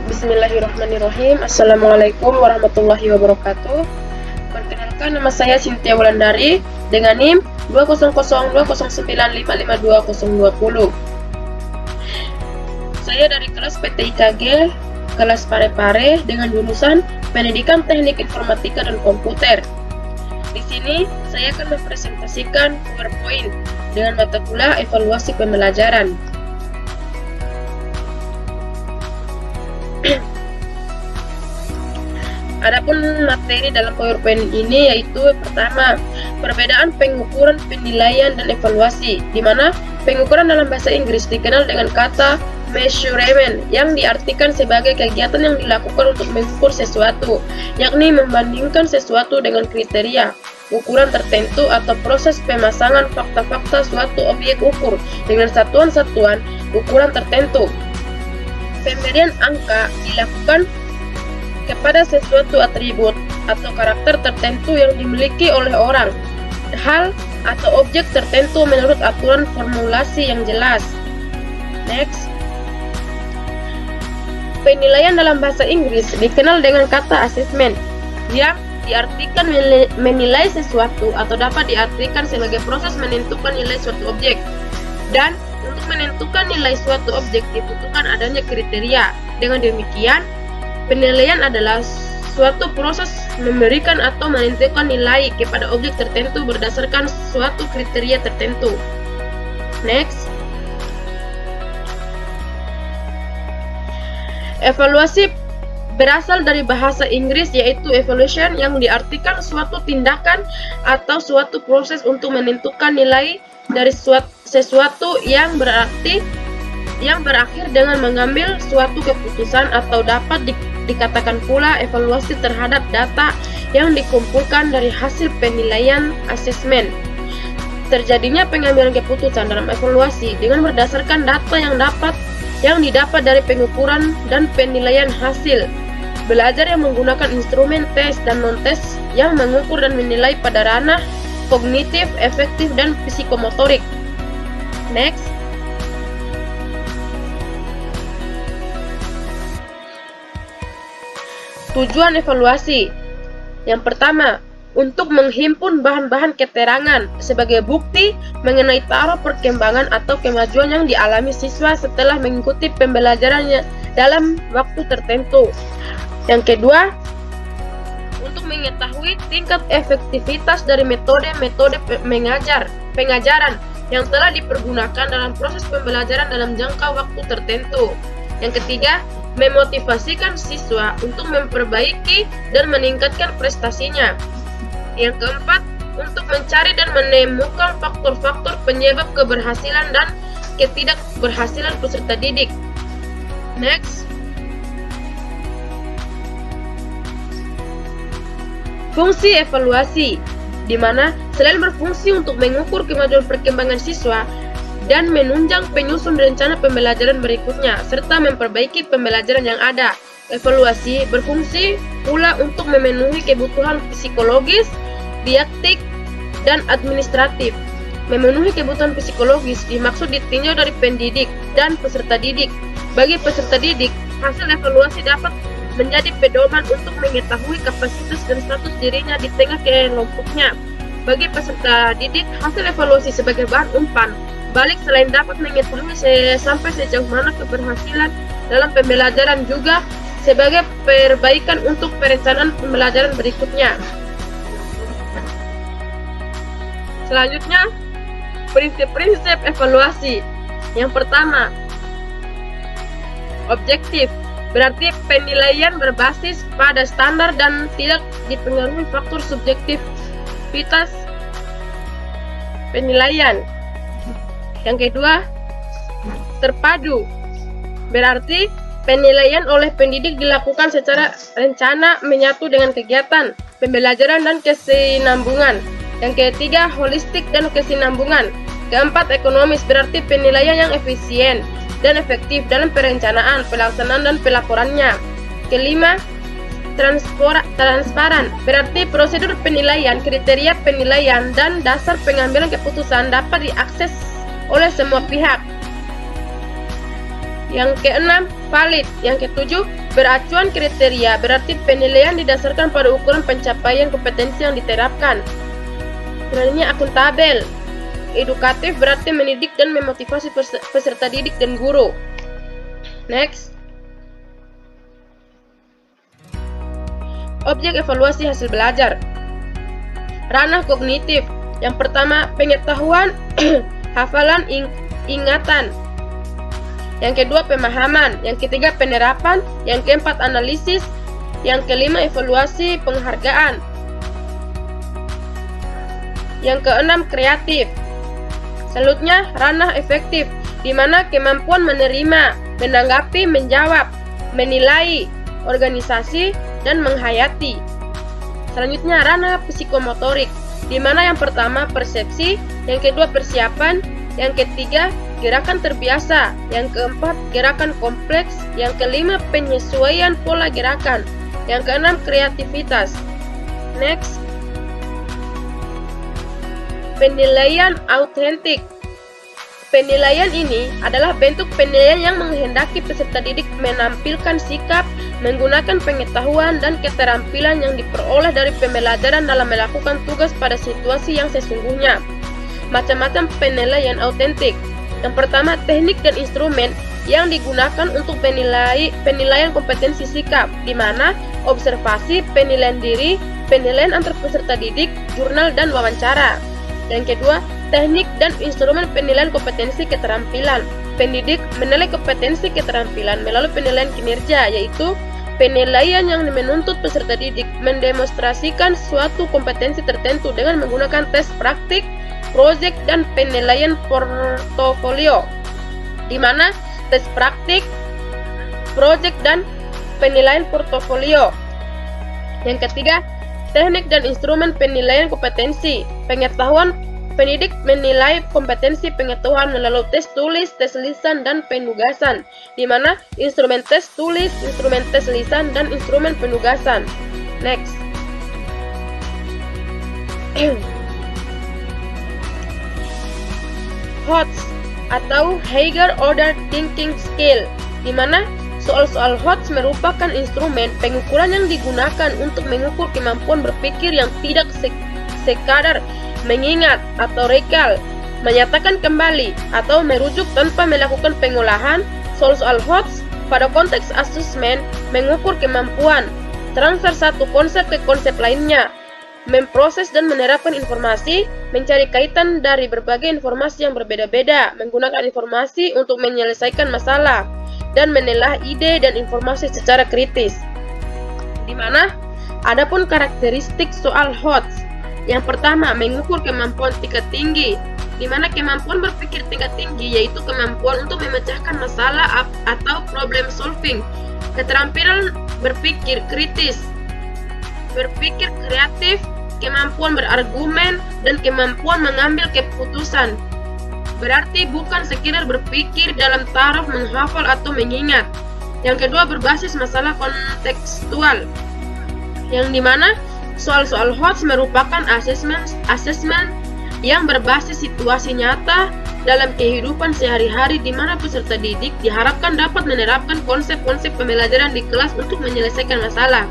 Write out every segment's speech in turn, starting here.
Bismillahirrahmanirrahim. Assalamualaikum warahmatullahi wabarakatuh. Perkenalkan, nama saya Cynthia Wulandari dengan NIM 2002095522020. Saya dari kelas PTIKG, kelas Pare-Pare dengan jurusan Pendidikan Teknik Informatika dan Komputer. Di sini saya akan mempresentasikan PowerPoint dengan mata kuliah evaluasi pembelajaran. Adapun materi dalam PowerPoint ini yaitu pertama, perbedaan pengukuran, penilaian, dan evaluasi, di mana pengukuran dalam bahasa Inggris dikenal dengan kata measurement yang diartikan sebagai kegiatan yang dilakukan untuk mengukur sesuatu, yakni membandingkan sesuatu dengan kriteria, ukuran tertentu atau proses pemasangan fakta-fakta suatu objek ukur dengan satuan-satuan ukuran tertentu. Pemberian angka dilakukan kepada sesuatu atribut atau karakter tertentu yang dimiliki oleh orang, hal atau objek tertentu menurut aturan formulasi yang jelas. Next. Penilaian dalam bahasa Inggris dikenal dengan kata assessment yang diartikan menilai sesuatu atau dapat diartikan sebagai proses menentukan nilai suatu objek. Dan untuk menentukan nilai suatu objek dibutuhkan adanya kriteria. Dengan demikian, penilaian adalah suatu proses memberikan atau menentukan nilai kepada objek tertentu berdasarkan suatu kriteria tertentu. Next. Evaluasi berasal dari bahasa Inggris yaitu evaluation yang diartikan suatu tindakan atau suatu proses untuk menentukan nilai dari sesuatu yang berakhir dengan mengambil suatu keputusan atau dapat dikatakan pula evaluasi terhadap data yang dikumpulkan dari hasil penilaian asesmen. Terjadinya pengambilan keputusan dalam evaluasi dengan berdasarkan data yang didapat dari pengukuran dan penilaian hasil. Belajar yang menggunakan instrumen tes dan non-tes yang mengukur dan menilai pada ranah kognitif, efektif, dan psikomotorik. Next. Tujuan evaluasi. Yang pertama, untuk menghimpun bahan-bahan keterangan sebagai bukti mengenai taraf perkembangan atau kemajuan yang dialami siswa setelah mengikuti pembelajarannya dalam waktu tertentu. Yang kedua, untuk mengetahui tingkat efektivitas dari metode-metode pengajaran yang telah dipergunakan dalam proses pembelajaran dalam jangka waktu tertentu. Yang ketiga, memotivasikan siswa untuk memperbaiki dan meningkatkan prestasinya. Yang keempat, untuk mencari dan menemukan faktor-faktor penyebab keberhasilan dan ketidakberhasilan peserta didik. Next. Fungsi evaluasi, di mana selain berfungsi untuk mengukur kemajuan perkembangan siswa dan menunjang penyusun rencana pembelajaran berikutnya, serta memperbaiki pembelajaran yang ada, evaluasi berfungsi pula untuk memenuhi kebutuhan psikologis, didaktik, dan administratif. Memenuhi kebutuhan psikologis dimaksud ditinjau dari pendidik dan peserta didik. Bagi peserta didik, hasil evaluasi dapat menjadi pedoman untuk mengetahui kapasitas dan status dirinya di tengah kelompoknya. Bagi peserta didik, hasil evaluasi sebagai bahan umpan balik selain dapat mengetahui sampai sejauh mana keberhasilan dalam pembelajaran juga sebagai perbaikan untuk perencanaan pembelajaran berikutnya. Selanjutnya, prinsip-prinsip evaluasi. Yang pertama, objektif, berarti penilaian berbasis pada standar dan tidak dipengaruhi faktor subjektivitas penilaian. Yang kedua, terpadu, berarti penilaian oleh pendidik dilakukan secara rencana menyatu dengan kegiatan pembelajaran dan kesinambungan. Yang ketiga, holistik dan kesinambungan. Keempat, ekonomis, berarti penilaian yang efisien dan efektif dalam perencanaan, pelaksanaan, dan pelaporannya. Kelima, transparan, berarti prosedur penilaian, kriteria penilaian, dan dasar pengambilan keputusan dapat diakses oleh semua pihak. Yang keenam, valid. Yang ketujuh, beracuan kriteria, berarti penilaian didasarkan pada ukuran pencapaian kompetensi yang diterapkan. Selanjutnya, akuntabel. Edukatif berarti mendidik dan memotivasi peserta didik dan guru. Next. Objek evaluasi hasil belajar. Ranah kognitif. Yang pertama, pengetahuan, hafalan, ingatan. Yang kedua, pemahaman. Yang ketiga, penerapan. Yang keempat, analisis. Yang kelima, evaluasi, penghargaan. Yang keenam, kreatif. Selanjutnya, ranah efektif, di mana kemampuan menerima, menanggapi, menjawab, menilai, organisasi, dan menghayati. Selanjutnya, ranah psikomotorik, di mana yang pertama persepsi, yang kedua persiapan, yang ketiga gerakan terbiasa, yang keempat gerakan kompleks, yang kelima penyesuaian pola gerakan, yang keenam kreativitas. Next. Penilaian autentik. Penilaian ini adalah bentuk penilaian yang menghendaki peserta didik menampilkan sikap, menggunakan pengetahuan dan keterampilan yang diperoleh dari pembelajaran dalam melakukan tugas pada situasi yang sesungguhnya. Macam-macam penilaian autentik. Yang pertama, teknik dan instrumen yang digunakan untuk penilaian kompetensi sikap, di mana observasi, penilaian diri, penilaian antar peserta didik, jurnal, dan wawancara. Yang kedua, teknik dan instrumen penilaian kompetensi keterampilan. Pendidik menilai kompetensi keterampilan melalui penilaian kinerja, yaitu penilaian yang menuntut peserta didik mendemonstrasikan suatu kompetensi tertentu dengan menggunakan tes praktik, proyek, dan penilaian portofolio, di mana tes praktik, proyek, dan penilaian portofolio. Yang ketiga, teknik dan instrumen penilaian kompetensi. Pengetahuan. Pendidik menilai kompetensi pengetahuan melalui tes tulis, tes lisan, dan penugasan, di mana instrumen tes tulis, instrumen tes lisan, dan instrumen penugasan. Next. HOTS atau Higher Order Thinking Skill, di mana soal-soal HOTS merupakan instrumen pengukuran yang digunakan untuk mengukur kemampuan berpikir yang tidak sekadar mengingat atau recall, menyatakan kembali, atau merujuk tanpa melakukan pengolahan. Soal-soal HOTS pada konteks asesmen mengukur kemampuan transfer satu konsep ke konsep lainnya, memproses dan menerapkan informasi, mencari kaitan dari berbagai informasi yang berbeda-beda, menggunakan informasi untuk menyelesaikan masalah, dan menelaah ide dan informasi secara kritis. Di mana adapun karakteristik soal HOTS. Yang pertama, mengukur kemampuan tingkat tinggi, di mana kemampuan berpikir tingkat tinggi yaitu kemampuan untuk memecahkan masalah atau problem solving, keterampilan berpikir kritis, berpikir kreatif, kemampuan berargumen, dan kemampuan mengambil keputusan. Berarti bukan sekedar berpikir dalam taraf menghafal atau mengingat. Yang kedua, berbasis masalah kontekstual, yang dimana soal-soal HOTS merupakan asesmen yang berbasis situasi nyata dalam kehidupan sehari-hari, di mana peserta didik diharapkan dapat menerapkan konsep-konsep pembelajaran di kelas untuk menyelesaikan masalah.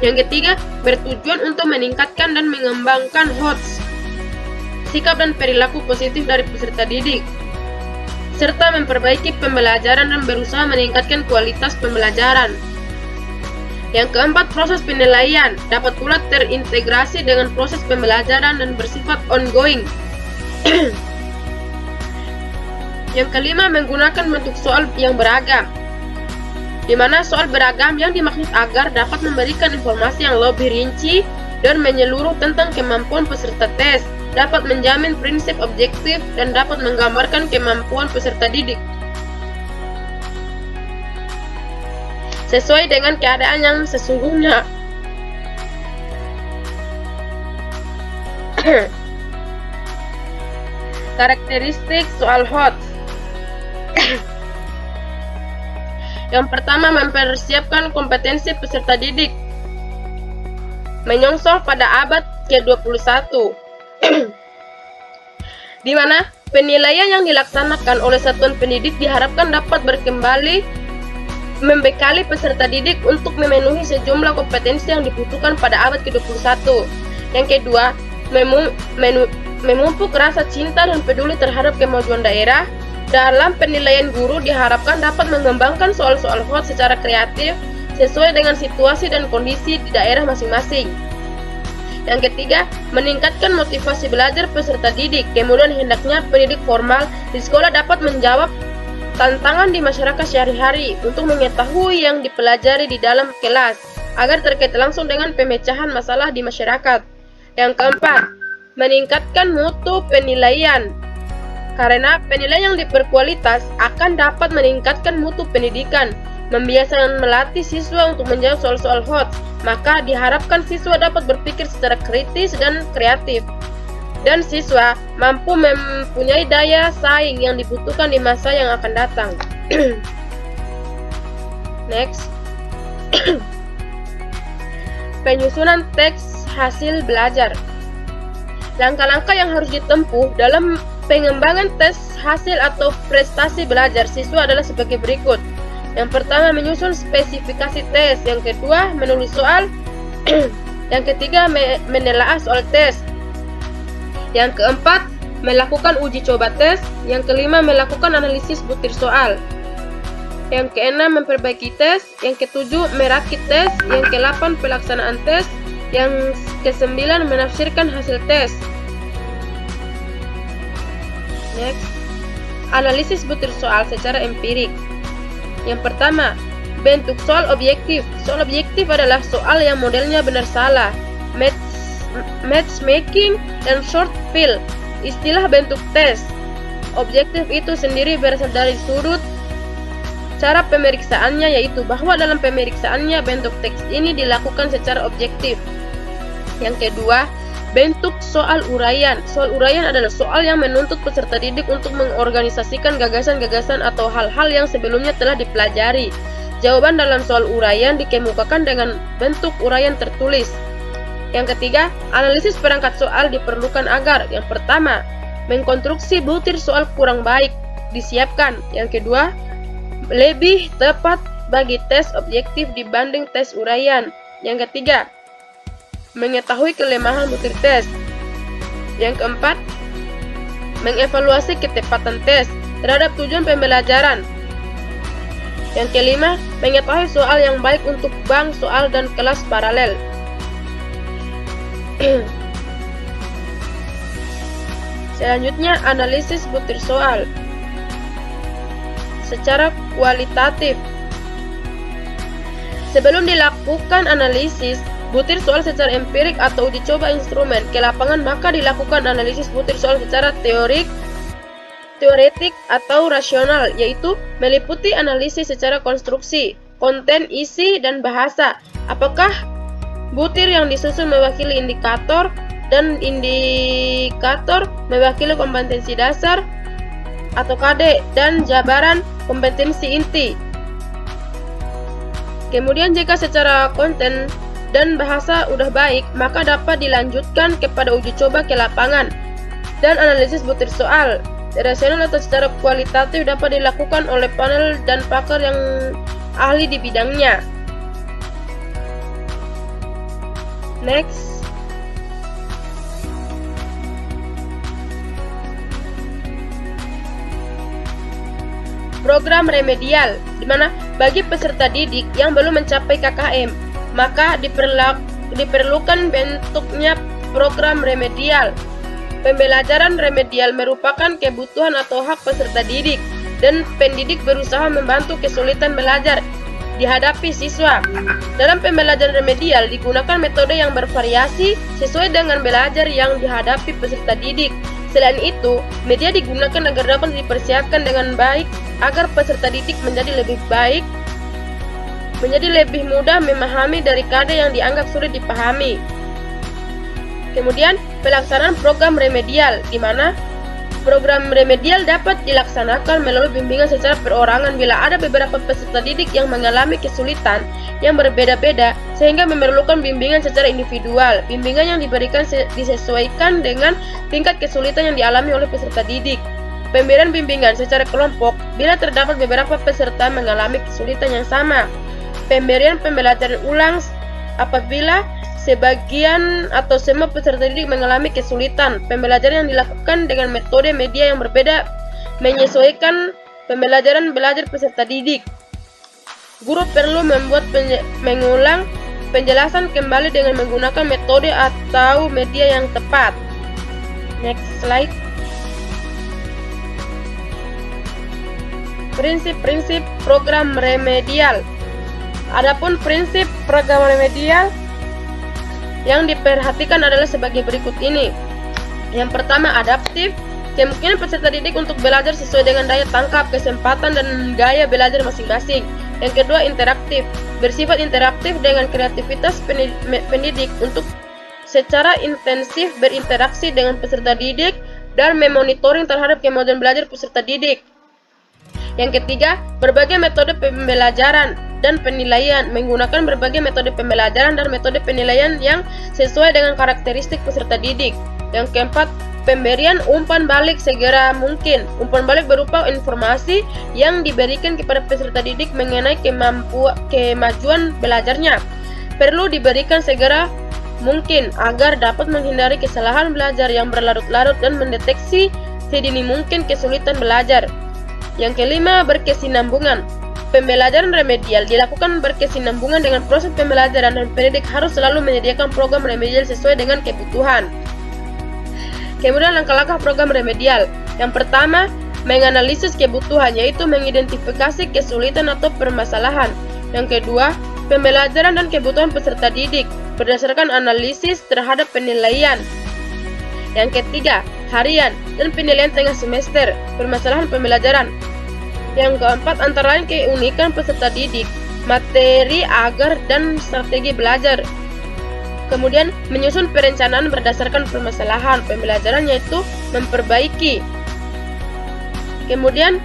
Yang ketiga, bertujuan untuk meningkatkan dan mengembangkan HOTS, sikap dan perilaku positif dari peserta didik, serta memperbaiki pembelajaran dan berusaha meningkatkan kualitas pembelajaran. Yang keempat, proses penilaian dapat pula terintegrasi dengan proses pembelajaran dan bersifat ongoing. Yang kelima, menggunakan bentuk soal yang beragam, di mana soal beragam yang dimaksud agar dapat memberikan informasi yang lebih rinci dan menyeluruh tentang kemampuan peserta tes, dapat menjamin prinsip objektif, dan dapat menggambarkan kemampuan peserta didik sesuai dengan keadaan yang sesungguhnya. Karakteristik soal HOTS. Yang pertama, mempersiapkan kompetensi peserta didik, menyongsong pada abad ke-21, di mana Penilaian yang dilaksanakan oleh satuan pendidik diharapkan dapat membekali peserta didik untuk memenuhi sejumlah kompetensi yang dibutuhkan pada abad ke-21. Yang kedua, memupuk rasa cinta dan peduli terhadap kemajuan daerah. Dalam penilaian, guru diharapkan dapat mengembangkan soal-soal hot secara kreatif sesuai dengan situasi dan kondisi di daerah masing-masing. Yang ketiga, meningkatkan motivasi belajar peserta didik. Kemudian hendaknya pendidik formal di sekolah dapat menjawab tantangan di masyarakat sehari-hari untuk mengetahui yang dipelajari di dalam kelas agar terkait langsung dengan pemecahan masalah di masyarakat. Yang keempat, meningkatkan mutu penilaian. Karena penilaian yang berkualitas akan dapat meningkatkan mutu pendidikan, membiasakan melatih siswa untuk menjawab soal-soal hot, maka diharapkan siswa dapat berpikir secara kritis dan kreatif, dan siswa mampu mempunyai daya saing yang dibutuhkan di masa yang akan datang. Next, penyusunan teks hasil belajar. Langkah-langkah yang harus ditempuh dalam pengembangan tes hasil atau prestasi belajar siswa adalah sebagai berikut. Yang pertama, menyusun spesifikasi tes. Yang kedua, menulis soal. Yang ketiga, menelaah soal tes. Yang keempat, melakukan uji coba tes. Yang kelima, melakukan analisis butir soal. Yang keenam, memperbaiki tes. Yang ketujuh, merakit tes. Yang kedelapan, pelaksanaan tes. Yang kesembilan, menafsirkan hasil tes. Next, analisis butir soal secara empirik. Yang pertama, bentuk soal objektif. Soal objektif adalah soal yang modelnya benar salah, matchmaking, dan short fill. Istilah bentuk tes. Objektif itu sendiri berasal dari sudut cara pemeriksaannya, yaitu bahwa dalam pemeriksaannya bentuk teks ini dilakukan secara objektif. Yang kedua, bentuk soal uraian. Soal uraian adalah soal yang menuntut peserta didik untuk mengorganisasikan gagasan-gagasan atau hal-hal yang sebelumnya telah dipelajari. Jawaban dalam soal uraian dikemukakan dengan bentuk uraian tertulis. Yang ketiga, analisis perangkat soal diperlukan agar: yang pertama, mengkonstruksi butir soal kurang baik disiapkan. Yang kedua, lebih tepat bagi tes objektif dibanding tes uraian. Yang ketiga, mengetahui kelemahan butir tes. Yang keempat, mengevaluasi ketepatan tes terhadap tujuan pembelajaran. Yang kelima, mengetahui soal yang baik untuk bank soal dan kelas paralel. Selanjutnya, analisis butir soal secara kualitatif. Sebelum dilakukan analisis butir soal secara empirik atau uji coba instrumen ke lapangan, maka dilakukan analisis butir soal secara teoretik atau rasional, yaitu meliputi analisis secara konstruksi, konten, isi, dan bahasa. Apakah butir yang disusun mewakili indikator dan indikator mewakili kompetensi dasar atau KD dan jabaran kompetensi inti. Kemudian jika secara konten dan bahasa udah baik, maka dapat dilanjutkan kepada uji coba ke lapangan dan analisis butir soal. Rasional atau secara kualitatif dapat dilakukan oleh panel dan pakar yang ahli di bidangnya. Next, program remedial, di mana bagi peserta didik yang belum mencapai KKM, maka diperlukan bentuknya program remedial. Pembelajaran remedial merupakan kebutuhan atau hak peserta didik, dan pendidik berusaha membantu kesulitan belajar dihadapi siswa. Dalam pembelajaran remedial digunakan metode yang bervariasi sesuai dengan belajar yang dihadapi peserta didik. Selain itu, media digunakan agar dapat dipersiapkan dengan baik agar peserta didik menjadi lebih mudah memahami daripada yang dianggap sulit dipahami. Kemudian, pelaksanaan program remedial, di mana program remedial dapat dilaksanakan melalui bimbingan secara perorangan bila ada beberapa peserta didik yang mengalami kesulitan yang berbeda-beda sehingga memerlukan bimbingan secara individual. Bimbingan yang diberikan disesuaikan dengan tingkat kesulitan yang dialami oleh peserta didik. Pemberian bimbingan secara kelompok bila terdapat beberapa peserta mengalami kesulitan yang sama. Pemberian pembelajaran ulang apabila sebagian atau semua peserta didik mengalami kesulitan. Pembelajaran yang dilakukan dengan metode media yang berbeda menyesuaikan pembelajaran belajar peserta didik. Guru perlu mengulang penjelasan kembali dengan menggunakan metode atau media yang tepat. Next slide. Prinsip-prinsip program remedial. Adapun prinsip program remedial yang diperhatikan adalah sebagai berikut ini. Yang pertama, adaptif. Kemungkinan peserta didik untuk belajar sesuai dengan daya tangkap, kesempatan, dan gaya belajar masing-masing. Yang kedua, interaktif. Bersifat interaktif dengan kreativitas pendidik untuk secara intensif berinteraksi dengan peserta didik dan memonitoring terhadap kemajuan belajar peserta didik. Yang ketiga, berbagai metode pembelajaran dan penilaian, menggunakan berbagai metode pembelajaran dan metode penilaian yang sesuai dengan karakteristik peserta didik. Yang keempat, pemberian umpan balik segera mungkin. Umpan balik berupa informasi yang diberikan kepada peserta didik mengenai kemajuan belajarnya. Perlu diberikan segera mungkin agar dapat menghindari kesalahan belajar yang berlarut-larut dan mendeteksi sedini mungkin kesulitan belajar. Yang kelima, berkesinambungan. Pembelajaran remedial dilakukan berkesinambungan dengan proses pembelajaran dan pendidik harus selalu menyediakan program remedial sesuai dengan kebutuhan. Kemudian langkah-langkah program remedial. Yang pertama, menganalisis kebutuhan, yaitu mengidentifikasi kesulitan atau permasalahan. Yang kedua, pembelajaran dan kebutuhan peserta didik berdasarkan analisis terhadap penilaian. Yang ketiga, harian dan penilaian tengah semester, permasalahan pembelajaran. Yang keempat, antara lain keunikan peserta didik, materi, agar, dan strategi belajar. Kemudian, menyusun perencanaan berdasarkan permasalahan pembelajaran, yaitu memperbaiki. Kemudian,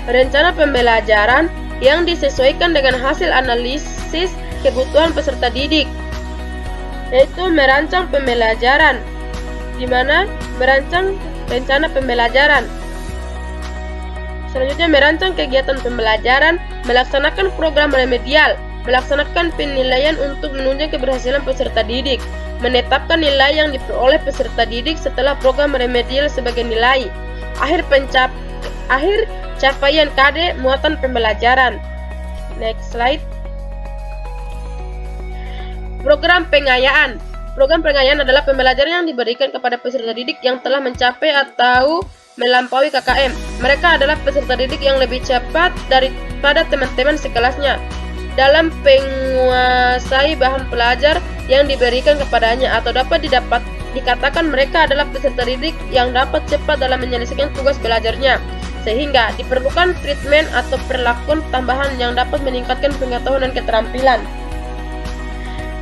rencana pembelajaran yang disesuaikan dengan hasil analisis kebutuhan peserta didik, yaitu merancang pembelajaran, di mana merancang rencana pembelajaran. Selanjutnya, merancang kegiatan pembelajaran, melaksanakan program remedial, melaksanakan penilaian untuk menunjang keberhasilan peserta didik, menetapkan nilai yang diperoleh peserta didik setelah program remedial sebagai nilai, akhir capaian KD muatan pembelajaran. Next slide. Program pengayaan. Program pengayaan adalah pembelajaran yang diberikan kepada peserta didik yang telah mencapai atau melampaui KKM. Mereka adalah peserta didik yang lebih cepat daripada teman-teman sekelasnya dalam menguasai bahan pelajar yang diberikan kepadanya, atau dapat dikatakan mereka adalah peserta didik yang dapat cepat dalam menyelesaikan tugas belajarnya, sehingga diperlukan treatment atau perlakuan tambahan yang dapat meningkatkan pengetahuan dan keterampilan.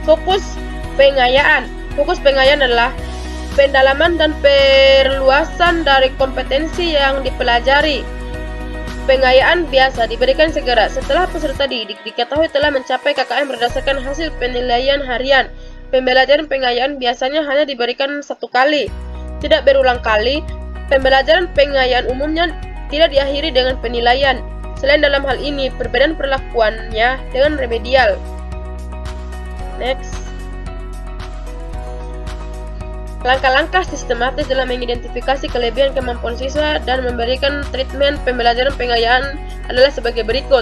Fokus pengayaan. Fokus pengayaan adalah pendalaman dan perluasan dari kompetensi yang dipelajari. Pengayaan biasa diberikan segera setelah peserta didik diketahui telah mencapai KKM berdasarkan hasil penilaian harian. Pembelajaran pengayaan biasanya hanya diberikan satu kali, tidak berulang kali. Pembelajaran pengayaan umumnya tidak diakhiri dengan penilaian. Selain dalam hal ini, perbedaan perlakuannya dengan remedial. Next. Langkah-langkah sistematis dalam mengidentifikasi kelebihan kemampuan siswa dan memberikan treatment pembelajaran pengayaan adalah sebagai berikut.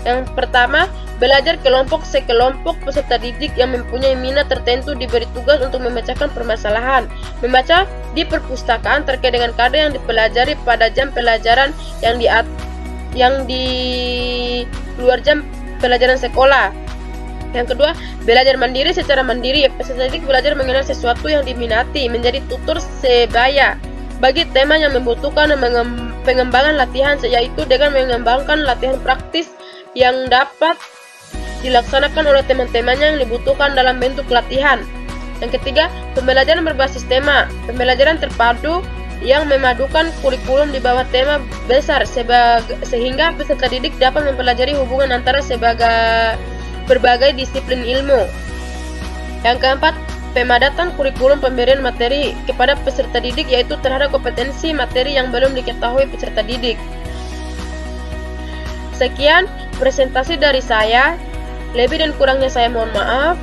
Yang pertama, belajar kelompok. Sekelompok peserta didik yang mempunyai minat tertentu diberi tugas untuk memecahkan permasalahan, membaca di perpustakaan terkait dengan karya yang dipelajari pada jam pelajaran yang di luar jam pelajaran sekolah. Yang kedua, belajar mandiri. Secara mandiri, peserta didik belajar mengenal sesuatu yang diminati, menjadi tutor sebaya bagi tema yang membutuhkan pengembangan latihan, yaitu dengan mengembangkan latihan praktis yang dapat dilaksanakan oleh teman-temannya yang dibutuhkan dalam bentuk latihan. Yang ketiga, pembelajaran berbasis tema. Pembelajaran terpadu yang memadukan kurikulum di bawah tema besar sehingga peserta didik dapat mempelajari hubungan antara berbagai disiplin ilmu. Yang keempat, pemadatan kurikulum pemberian materi kepada peserta didik, yaitu terhadap kompetensi materi yang belum diketahui peserta didik. Sekian presentasi dari saya. Lebih dan kurangnya saya mohon maaf.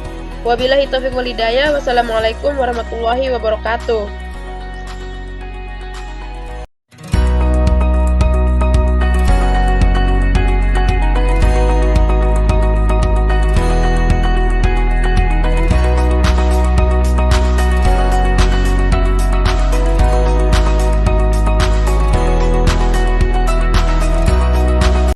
Wabillahi taufiq wal hidayah. Wassalamualaikum warahmatullahi wabarakatuh.